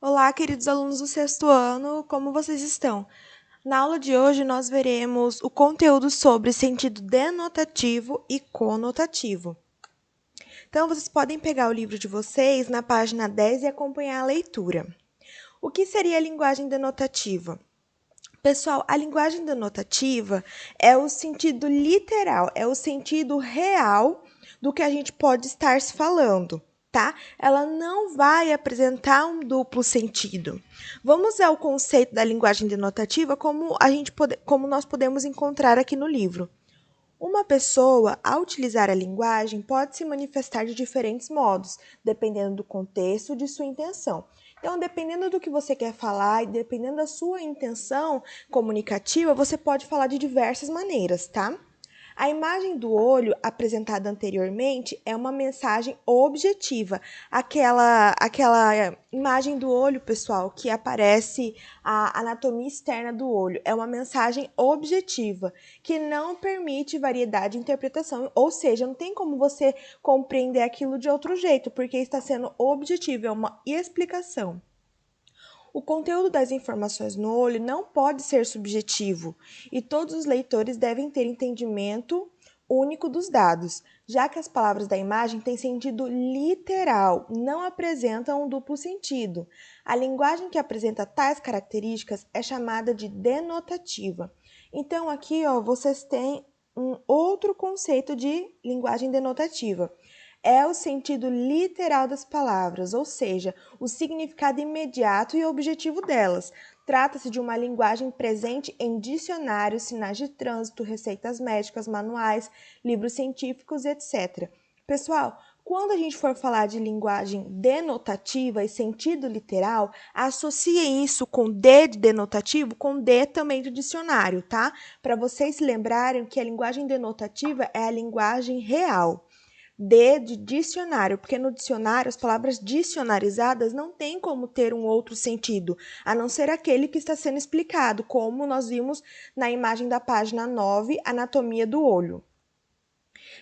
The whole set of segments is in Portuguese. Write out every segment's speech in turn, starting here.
Olá, queridos alunos do sexto ano, como vocês estão? Na aula de hoje, nós veremos o conteúdo sobre sentido denotativo e conotativo. Então, vocês podem pegar o livro de vocês na página 10 e acompanhar a leitura. O que seria a linguagem denotativa? Pessoal, a linguagem denotativa é o sentido literal, é o sentido real do que a gente pode estar se falando, tá? Ela não vai apresentar um duplo sentido. Vamos ao conceito da linguagem denotativa como nós podemos encontrar aqui no livro. Uma pessoa, ao utilizar a linguagem, pode se manifestar de diferentes modos, dependendo do contexto e de sua intenção. Então, dependendo do que você quer falar e dependendo da sua intenção comunicativa, você pode falar de diversas maneiras, tá? A imagem do olho apresentada anteriormente é uma mensagem objetiva. Aquela imagem do olho, pessoal, que aparece a anatomia externa do olho, é uma mensagem objetiva, que não permite variedade de interpretação, ou seja, não tem como você compreender aquilo de outro jeito, porque está sendo objetivo, é uma explicação. O conteúdo das informações no olho não pode ser subjetivo e todos os leitores devem ter entendimento único dos dados, já que as palavras da imagem têm sentido literal, não apresentam um duplo sentido. A linguagem que apresenta tais características é chamada de denotativa. Então, aqui, vocês têm um outro conceito de linguagem denotativa. É o sentido literal das palavras, ou seja, o significado imediato e objetivo delas. Trata-se de uma linguagem presente em dicionários, sinais de trânsito, receitas médicas, manuais, livros científicos, etc. Pessoal, quando a gente for falar de linguagem denotativa e sentido literal, associe isso com D de denotativo, com D também de dicionário, tá? Para vocês se lembrarem que a linguagem denotativa é a linguagem real. D de dicionário, porque no dicionário as palavras dicionarizadas não têm como ter um outro sentido, a não ser aquele que está sendo explicado, como nós vimos na imagem da página 9, anatomia do olho.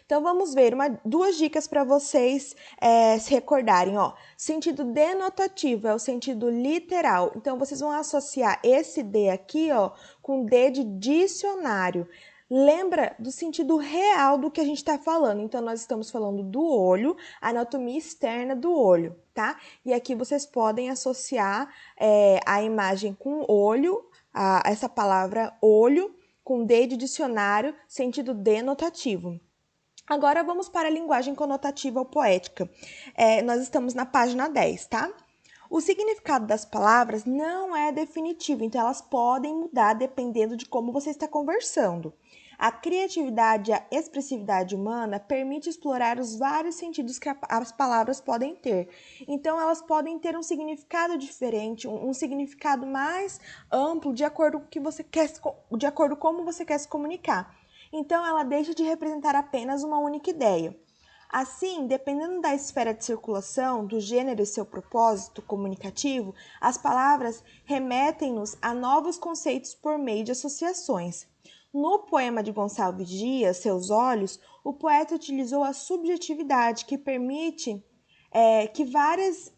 Então, vamos ver duas dicas para vocês se recordarem. Sentido denotativo é o sentido literal. Então, vocês vão associar esse D aqui com D de dicionário. Lembra do sentido real do que a gente está falando. Então, nós estamos falando do olho, anatomia externa do olho, tá? E aqui vocês podem associar a imagem com olho, essa palavra olho, com D de dicionário, sentido denotativo. Agora vamos para a linguagem conotativa ou poética. Nós estamos na página 10, tá? O significado das palavras não é definitivo, então elas podem mudar dependendo de como você está conversando. A criatividade e a expressividade humana permite explorar os vários sentidos que as palavras podem ter. Então, elas podem ter um significado diferente, um significado mais amplo de acordo com que você quer, de acordo com como você quer se comunicar. Então, ela deixa de representar apenas uma única ideia. Assim, dependendo da esfera de circulação, do gênero e seu propósito comunicativo, as palavras remetem-nos a novos conceitos por meio de associações. No poema de Gonçalves Dias, Seus Olhos, o poeta utilizou a subjetividade que permite várias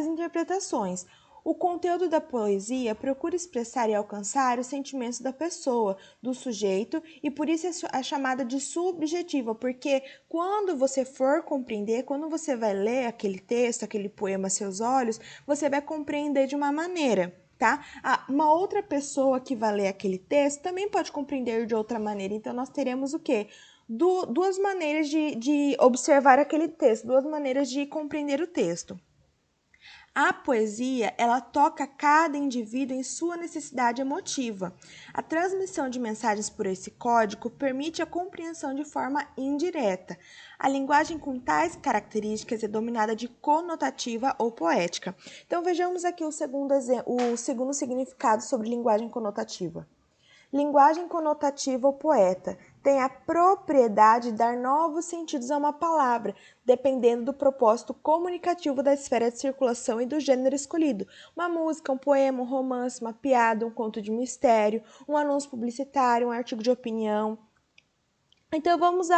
interpretações. O conteúdo da poesia procura expressar e alcançar os sentimentos da pessoa, do sujeito, e por isso é chamada de subjetiva, porque quando você for compreender, quando você vai ler aquele texto, aquele poema Seus Olhos, você vai compreender de uma maneira. Tá? Uma outra pessoa que vai ler aquele texto também pode compreender de outra maneira. Então, nós teremos o quê? Duas maneiras de observar aquele texto, duas maneiras de compreender o texto. A poesia, ela toca cada indivíduo em sua necessidade emotiva. A transmissão de mensagens por esse código permite a compreensão de forma indireta. A linguagem com tais características é dominada de conotativa ou poética. Então, vejamos aqui o segundo significado sobre linguagem conotativa. Linguagem conotativa ou poeta tem a propriedade de dar novos sentidos a uma palavra, dependendo do propósito comunicativo da esfera de circulação e do gênero escolhido. Uma música, um poema, um romance, uma piada, um conto de mistério, um anúncio publicitário, um artigo de opinião. Então, vamos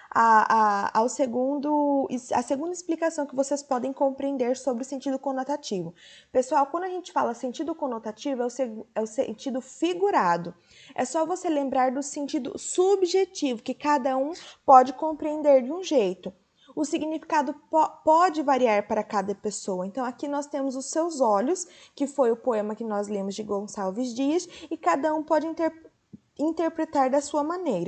a segunda explicação que vocês podem compreender sobre o sentido conotativo. Pessoal, quando a gente fala sentido conotativo, é o sentido figurado. É só você lembrar do sentido subjetivo, que cada um pode compreender de um jeito. O significado pode variar para cada pessoa. Então, aqui nós temos Os Seus Olhos, que foi o poema que nós lemos de Gonçalves Dias, e cada um pode interpretar da sua maneira.